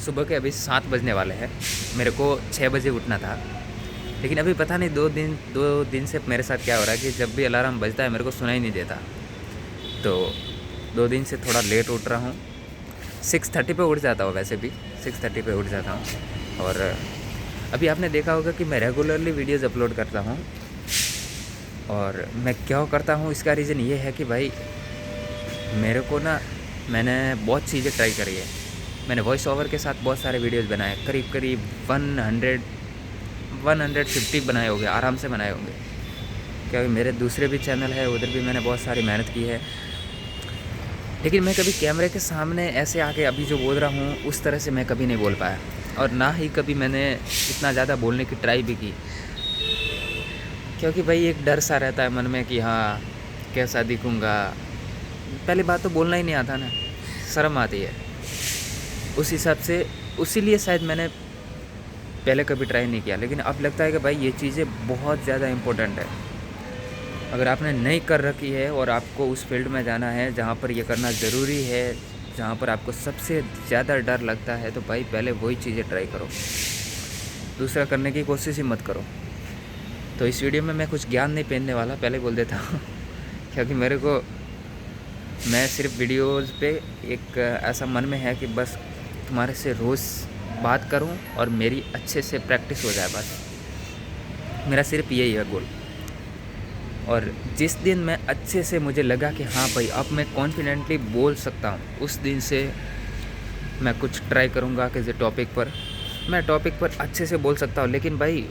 सुबह के अभी 7 बजने वाले हैं। मेरे को 6 बजे उठना था, लेकिन अभी पता नहीं 2 दिन से मेरे साथ क्या हो रहा है कि जब भी अलार्म बजता है मेरे को सुनाई नहीं देता। तो 2 दिन से थोड़ा लेट उठ रहा हूँ। 6:30 पे उठ जाता हूँ, वैसे भी 6:30 पे उठ जाता हूँ। और अभी आपने देखा होगा कि मैं रेगुलरली वीडियोज़ अपलोड करता हूँ। और मैं क्यों करता हूँ, इसका रीज़न ये है कि भाई मेरे को ना, मैंने बहुत चीज़ें ट्राई करी है। मैंने वॉइस ओवर के साथ बहुत सारे वीडियोज़ बनाए, करीब 150 बनाए होंगे, आराम से बनाए होंगे, क्योंकि मेरे दूसरे भी चैनल है, उधर भी मैंने बहुत सारी मेहनत की है। लेकिन मैं कभी कैमरे के सामने ऐसे आके अभी जो बोल रहा हूँ उस तरह से मैं कभी नहीं बोल पाया, और ना ही कभी मैंने इतना ज़्यादा बोलने की ट्राई भी की, क्योंकि भाई एक डर सा रहता है मन में कि हाँ कैसा दिखूँगा। पहली बात तो बोलना ही नहीं आता ना, शर्म आती है। उस हिसाब से उसीलिए शायद मैंने पहले कभी ट्राई नहीं किया, लेकिन अब लगता है कि भाई ये चीज़ें बहुत ज़्यादा इम्पोर्टेंट है। अगर आपने नहीं कर रखी है और आपको उस फील्ड में जाना है जहाँ पर ये करना ज़रूरी है, जहाँ पर आपको सबसे ज़्यादा डर लगता है, तो भाई पहले वही चीज़ें ट्राई करो, दूसरा करने की कोशिश ही मत करो। तो इस वीडियो में मैं कुछ ज्ञान नहीं पहनने वाला, पहले बोल देता हूँ क्योंकि मैं सिर्फ वीडियोज़ पे एक ऐसा मन में है कि बस तुम्हारे से रोज़ बात करूं और मेरी अच्छे से प्रैक्टिस हो जाए, बस मेरा सिर्फ यही है गोल। और जिस दिन मैं अच्छे से मुझे लगा कि हाँ भाई अब मैं कॉन्फिडेंटली बोल सकता हूँ, उस दिन से मैं कुछ ट्राई करूँगा किसी टॉपिक पर, मैं टॉपिक पर अच्छे से बोल सकता हूँ। लेकिन भाई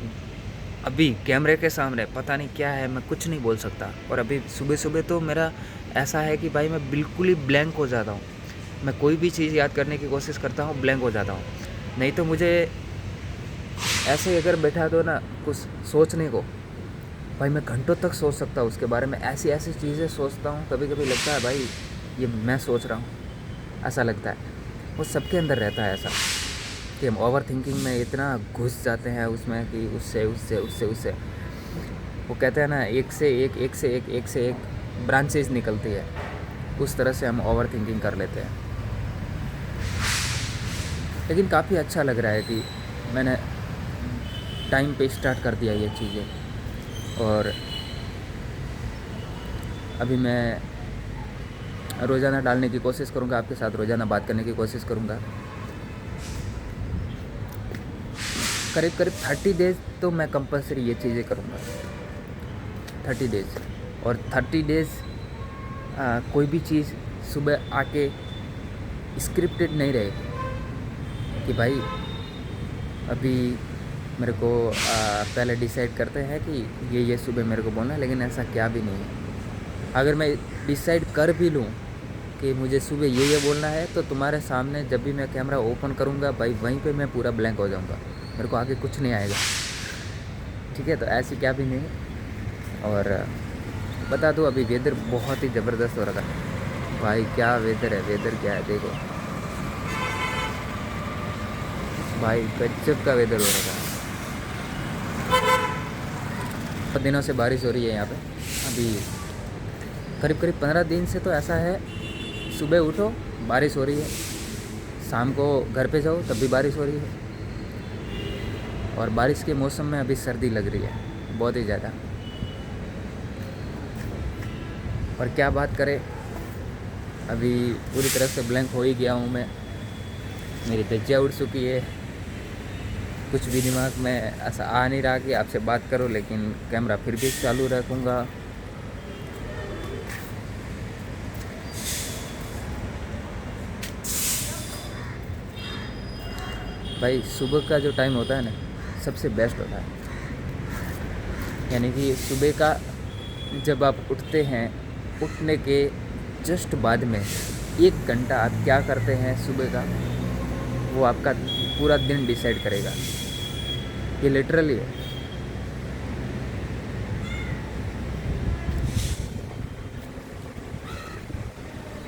अभी कैमरे के सामने पता नहीं क्या है, मैं कुछ नहीं बोल सकता। और अभी सुबह सुबह तो मेरा ऐसा है कि भाई मैं बिल्कुल ही ब्लैंक हो जाता हूँ। मैं कोई भी चीज़ याद करने की कोशिश करता हूँ, ब्लैंक हो जाता हूँ। नहीं तो मुझे ऐसे ही अगर बैठा दो ना कुछ सोचने को, भाई मैं घंटों तक सोच सकता हूँ उसके बारे में, ऐसी ऐसी चीज़ें सोचता हूँ। कभी कभी लगता है भाई ये मैं सोच रहा हूँ, ऐसा लगता है। वो सबके अंदर रहता है ऐसा कि हम ओवर थिंकिंग में इतना घुस जाते हैं उसमें कि उससे उससे उससे उससे वो कहते हैं ना, एक से एक एक से एक एक से एक ब्रांचेज निकलती है, उस तरह से हम ओवर थिंकिंग कर लेते हैं। लेकिन काफ़ी अच्छा लग रहा है कि मैंने टाइम पे स्टार्ट कर दिया ये चीज़ें। और अभी मैं रोज़ाना डालने की कोशिश करूँगा, आपके साथ रोज़ाना बात करने की कोशिश करूँगा। करीब करीब 30 डेज़ तो मैं कंपलसरी ये चीज़ें करूँगा, 30 डेज़। और 30 डेज़ कोई भी चीज़ सुबह आके स्क्रिप्टेड नहीं रहेगी कि भाई अभी मेरे को पहले डिसाइड करते हैं कि ये सुबह मेरे को बोलना है, लेकिन ऐसा क्या भी नहीं है। अगर मैं डिसाइड कर भी लूँ कि मुझे सुबह ये बोलना है, तो तुम्हारे सामने जब भी मैं कैमरा ओपन करूँगा भाई वहीं पे मैं पूरा ब्लैंक हो जाऊँगा, मेरे को आगे कुछ नहीं आएगा। ठीक है, तो ऐसी क्या भी नहीं। और बता दूँ अभी वेदर बहुत ही ज़बरदस्त हो रहा था भाई। क्या वेदर है, वेदर क्या है देखो भाई, गजब का वेदर हो रहा था। बहुत दिनों से बारिश हो रही है यहाँ पे। अभी करीब करीब 15 दिन से तो ऐसा है, सुबह उठो बारिश हो रही है, शाम को घर पे जाओ तब भी बारिश हो रही है। और बारिश के मौसम में अभी सर्दी लग रही है बहुत ही ज़्यादा। और क्या बात करें, अभी पूरी तरह से ब्लैंक हो ही गया हूँ मैं, मेरी धज्जियाँ उड़ चुकी है। कुछ भी दिमाग में ऐसा आ नहीं रहा कि आपसे बात करो, लेकिन कैमरा फिर भी चालू रखूँगा। भाई सुबह का जो टाइम होता है ना, सबसे बेस्ट होता है। यानी कि सुबह का जब आप उठते हैं, उठने के जस्ट बाद में 1 घंटा आप क्या करते हैं सुबह का, वो आपका पूरा दिन डिसाइड करेगा। ये लिटरली है।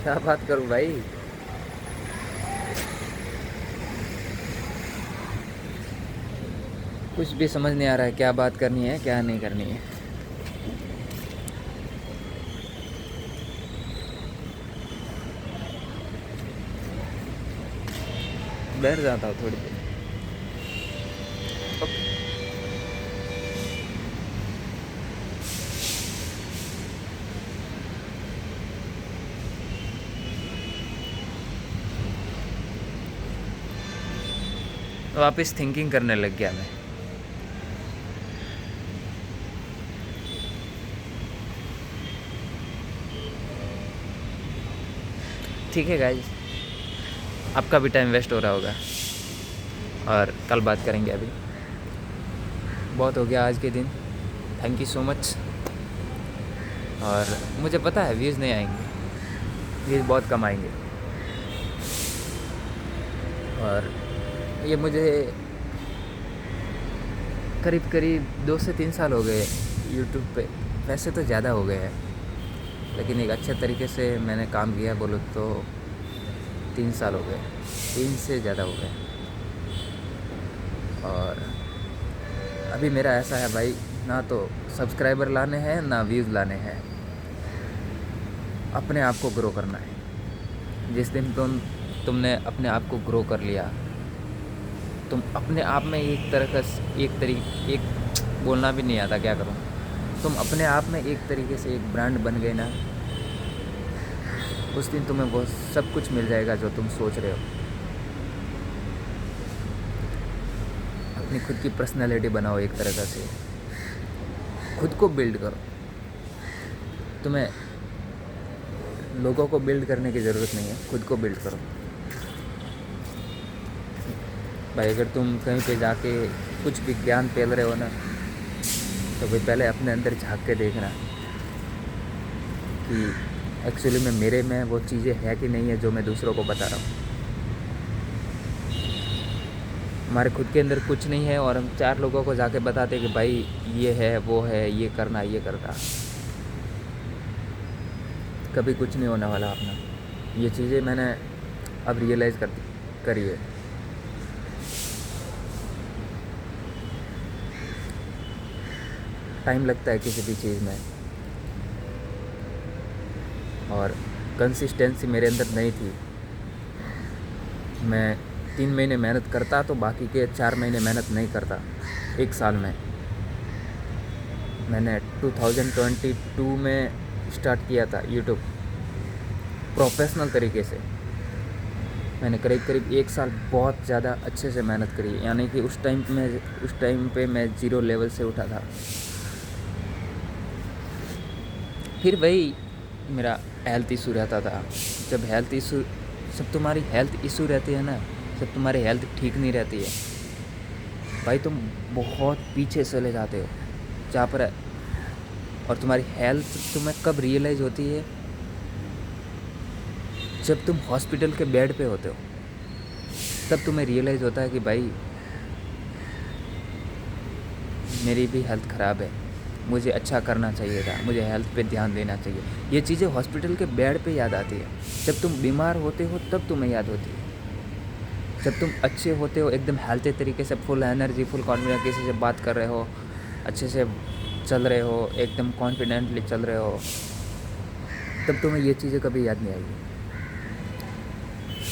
क्या बात करूं भाई, कुछ भी समझ नहीं आ रहा है क्या बात करनी है क्या नहीं करनी है। बैठ जाता हूँ थोड़ी देर। ओके। वापस थिंकिंग करने लग गया मैं। ठीक है गाइस, आपका भी टाइम वेस्ट हो रहा होगा और कल बात करेंगे। अभी बहुत हो गया आज के दिन। Thank you so much. और मुझे पता है व्यूज़ नहीं आएंगे, व्यूज़ बहुत कम आएंगे। और ये मुझे करीब करीब 2 से 3 साल हो गए यूट्यूब पे। वैसे तो ज़्यादा हो गए हैं, लेकिन एक अच्छे तरीके से मैंने काम किया बोलो तो 3 साल हो गए, 3 से ज़्यादा हो गए। और अभी मेरा ऐसा है भाई, ना तो सब्सक्राइबर लाने हैं ना व्यूज़ लाने हैं, अपने आप को ग्रो करना है। जिस दिन तुमने अपने आप को ग्रो कर लिया, तुम अपने आप में एक बोलना भी नहीं आता, क्या करूँ, तुम अपने आप में एक तरीके से एक ब्रांड बन गए ना, उस दिन तुम्हें वो सब कुछ मिल जाएगा जो तुम सोच रहे हो। अपनी खुद की पर्सनैलिटी बनाओ, एक तरह से खुद को बिल्ड करो। तुम्हें लोगों को बिल्ड करने की ज़रूरत नहीं है, खुद को बिल्ड करो भाई। अगर तुम कहीं पे जाके कुछ भी ज्ञान फैल रहे हो ना, तो भाई पहले अपने अंदर झांक के देखना कि एक्चुअली में मेरे में वो चीज़ें है कि नहीं है जो मैं दूसरों को बता रहा हूँ। हमारे खुद के अंदर कुछ नहीं है और हम 4 लोगों को जाके बताते कि भाई ये है, वो है, ये करना, ये करना। कभी कुछ नहीं होने वाला अपना। ये चीज़ें मैंने अब रियलाइज़ करी है। टाइम लगता है किसी भी चीज़ में, और कंसिस्टेंसी मेरे अंदर नहीं थी। मैं 3 महीने मेहनत करता तो बाकी के 4 महीने मेहनत नहीं करता। एक साल में मैंने 2022 में स्टार्ट किया था यूट्यूब प्रोफेशनल तरीके से। मैंने करीब 1 साल बहुत ज़्यादा अच्छे से मेहनत करी, यानी कि उस टाइम पे मैं 0 लेवल से उठा था। फिर वही मेरा हेल्थ इशू रहता था। जब तुम्हारी हेल्थ इशू रहती है ना, जब तुम्हारी हेल्थ ठीक नहीं रहती है भाई, तुम बहुत पीछे चले जाते हो जहाँ पर। और तुम्हारी हेल्थ तुम्हें कब रियलाइज़ होती है, जब तुम हॉस्पिटल के बेड पे होते हो, तब तुम्हें रियलाइज़ होता है कि भाई मेरी भी हेल्थ ख़राब है, मुझे अच्छा करना चाहिए था, मुझे हेल्थ पे ध्यान देना चाहिए। ये चीज़ें हॉस्पिटल के बेड पे याद आती है। जब तुम बीमार होते हो तब तुम्हें याद होती है। जब तुम अच्छे होते हो, एकदम हेल्थी तरीके से, फुल एनर्जी, फुल कॉन्फिडेंस, किसी से बात कर रहे हो, अच्छे से चल रहे हो, एकदम कॉन्फिडेंटली चल रहे हो, तब तुम्हें ये चीज़ें कभी याद नहीं आएगी।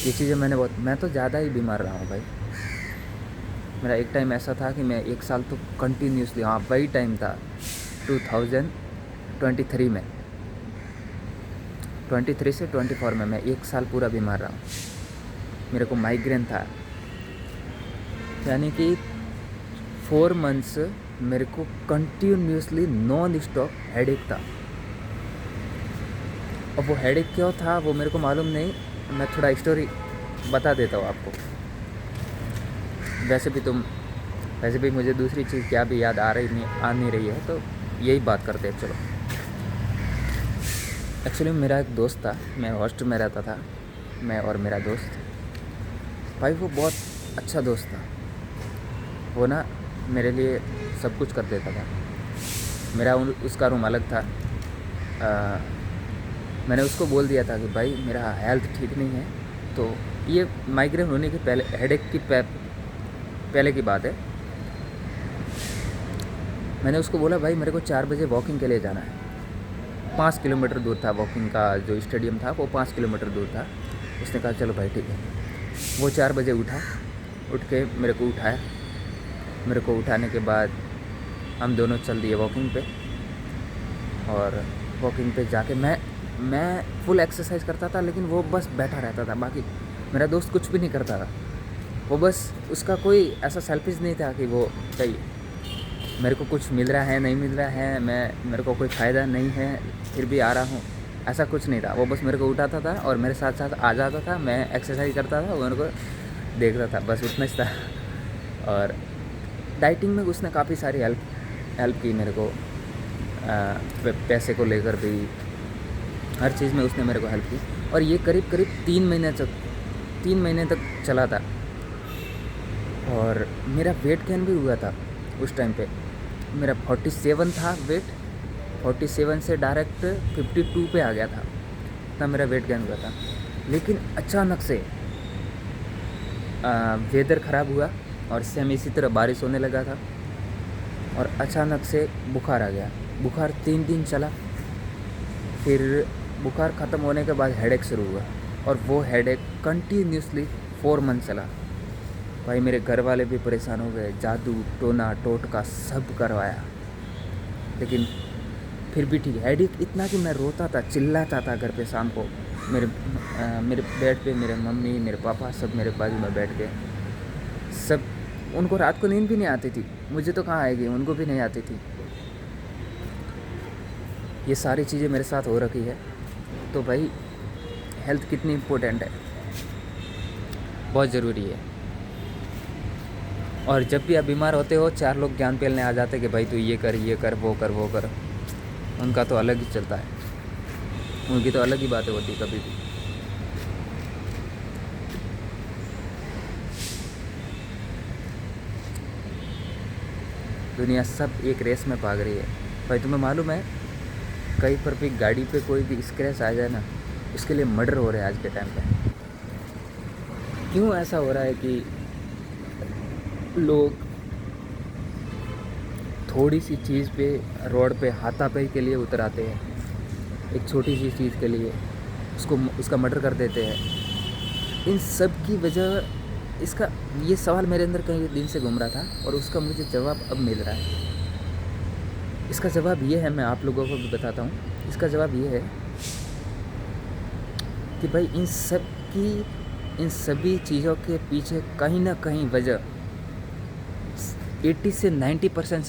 ये चीज़ें मैं तो ज़्यादा ही बीमार रहा हूँ भाई। मेरा एक टाइम ऐसा था कि मैं 1 साल तो कंटिन्यूसली, हाँ वही टाइम था 2023 में, 23 से 24 में मैं 1 साल पूरा बीमार रहा हूँ। मेरे को माइग्रेन था, यानी कि 4 मंथ्स मेरे को कंटिन्यूसली नॉन स्टॉप हेडेक था। और वो हेडेक क्यों था वो मेरे को मालूम नहीं। मैं थोड़ा स्टोरी बता देता हूँ आपको। वैसे भी मुझे दूसरी चीज़ क्या भी याद आ नहीं रही है, तो यही बात करते हैं। चलो, एक्चुअली मेरा एक दोस्त था, मैं हॉस्टल में रहता था, मैं और मेरा दोस्त भाई। वो बहुत अच्छा दोस्त था। वो ना मेरे लिए सब कुछ कर देता था। मेरा उसका रूम अलग था। मैंने उसको बोल दिया था कि भाई मेरा हेल्थ ठीक नहीं है, तो ये माइग्रेन होने के पहले, हेडेक की पहले की बात है। मैंने उसको बोला भाई मेरे को 4 बजे वॉकिंग के लिए जाना है। 5 किलोमीटर दूर था वॉकिंग का जो स्टेडियम था, वो 5 किलोमीटर दूर था। उसने कहा चलो भाई ठीक है। वो 4 बजे उठा, उठ के मेरे को उठाया। मेरे को उठाने के बाद हम दोनों चल दिए वॉकिंग पे। और वॉकिंग पे जाके मैं फुल एक्सरसाइज करता था, लेकिन वो बस बैठा रहता था। बाकी मेरा दोस्त कुछ भी नहीं करता था। वो बस उसका कोई ऐसा सेल्फिश नहीं था कि वो चाहिए मेरे को कुछ मिल रहा है नहीं मिल रहा है, मेरे को कोई फ़ायदा नहीं है फिर भी आ रहा हूँ, ऐसा कुछ नहीं था। वो बस मेरे को उठाता था और मेरे साथ साथ आ जाता था। मैं एक्सरसाइज करता था, वो मेरे को देखता था, बस उतना ही था। और डाइटिंग में उसने काफ़ी सारी हेल्प की मेरे को, पैसे को लेकर भी, हर चीज़ में उसने मेरे को हेल्प की। और ये करीब 3 महीने तक चला था। और मेरा वेट गेन भी हुआ था उस टाइम पे। मेरा 47 था वेट, 47 से डायरेक्ट 52 पे आ गया था, इतना मेरा वेट गेन हुआ था। लेकिन अचानक से वेदर ख़राब हुआ और सेम इसी तरह बारिश होने लगा था, और अचानक से बुखार आ गया। बुखार 3 दिन चला, फिर बुखार ख़त्म होने के बाद हेडेक शुरू हुआ, और वो हेडेक कंटिन्यूसली 4 मंथ चला। भाई मेरे घर वाले भी परेशान हो गए, जादू टोना टोटका सब करवाया, लेकिन फिर भी ठीक है। हेडेक इतना कि मैं रोता था, चिल्लाता था घर पे शाम को। मेरे बेड पे मेरे मम्मी मेरे पापा सब मेरे बाजू में बैठ के, सब, उनको रात को नींद भी नहीं आती थी, मुझे तो कहाँ आएगी, उनको भी नहीं आती थी। ये सारी चीज़ें मेरे साथ हो रखी है। तो भाई हेल्थ कितनी इम्पोर्टेंट है, बहुत ज़रूरी है। और जब भी आप बीमार होते हो 4 लोग ज्ञान पेलने आ जाते हैं कि भाई तू ये कर वो कर। उनका तो अलग ही चलता है, उनकी तो अलग ही बातें होती है कभी भी। दुनिया सब एक रेस में भाग रही है। भाई तुम्हें मालूम है, कहीं पर भी गाड़ी पे कोई भी स्क्रैच आ जाए ना, उसके लिए मर्डर हो रहे हैं आज के टाइम पे। क्यों ऐसा हो रहा है कि लोग थोड़ी सी चीज़ पे रोड पे हाथापाई के लिए उतर आते हैं, एक छोटी सी चीज़ के लिए उसका मर्डर कर देते हैं। इन सब की वजह, इसका ये सवाल मेरे अंदर कई दिन से घूम रहा था, और उसका मुझे जवाब अब मिल रहा है। इसका जवाब ये है, मैं आप लोगों को भी बताता हूँ। इसका जवाब ये है कि भाई इन सभी चीज़ों के पीछे कहीं ना कहीं वजह 80 से 90%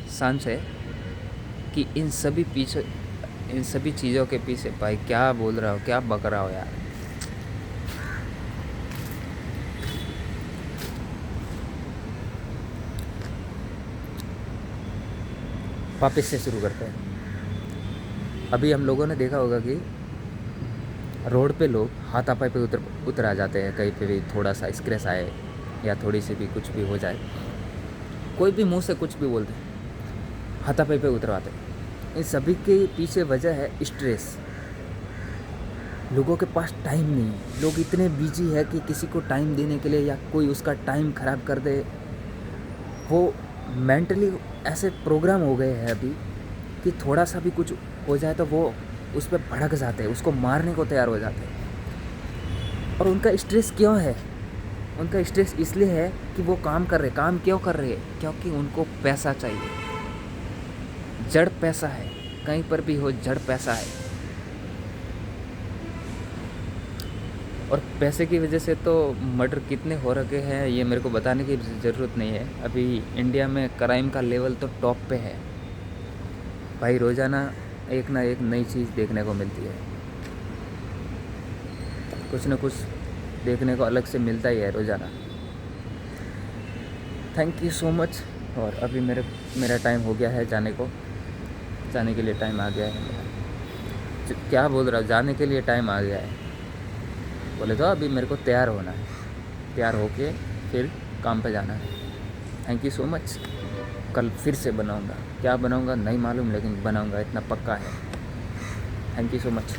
चांस है कि इन सभी चीज़ों के पीछे, भाई क्या बोल रहा हो, क्या बक रहा हो यार। वापस से शुरू करते हैं। अभी हम लोगों ने देखा होगा कि रोड पे लोग हाथापाई पे उतर आ जाते हैं, कहीं पे भी थोड़ा सा स्क्रैच आए या थोड़ी सी भी कुछ भी हो जाए, कोई भी मुंह से कुछ भी बोलते हैं, हाथापाई पे उतरवाते हैं। इन सभी के पीछे वजह है स्ट्रेस। लोगों के पास टाइम नहीं है, लोग इतने बिजी है कि किसी को टाइम देने के लिए या कोई उसका टाइम ख़राब कर दे, वो मेंटली ऐसे प्रोग्राम हो गए हैं अभी कि थोड़ा सा भी कुछ हो जाए तो वो उस पर भड़क जाते हैं, उसको मारने को तैयार हो जाते हैं। और उनका स्ट्रेस क्यों है? उनका स्ट्रेस इसलिए है कि वो काम क्यों कर रहे हैं? क्योंकि उनको पैसा चाहिए, जड़ पैसा है, कहीं पर भी हो जड़ पैसा है। और पैसे की वजह से तो मर्डर कितने हो रखे हैं ये मेरे को बताने की ज़रूरत नहीं है। अभी इंडिया में क्राइम का लेवल तो टॉप पे है भाई, रोज़ाना एक ना एक नई चीज़ देखने को मिलती है, कुछ ना कुछ देखने को अलग से मिलता ही है रोज़ाना। Thank you so much. और अभी मेरा टाइम हो गया है जाने के लिए टाइम आ गया है। क्या बोल रहा हूँ, जाने के लिए टाइम आ गया है बोले तो अभी मेरे को तैयार होना है, तैयार होके फिर काम पे जाना है। Thank you so much. कल फिर से बनाऊंगा, क्या बनाऊंगा नहीं मालूम, लेकिन बनाऊंगा इतना पक्का है। Thank you so much.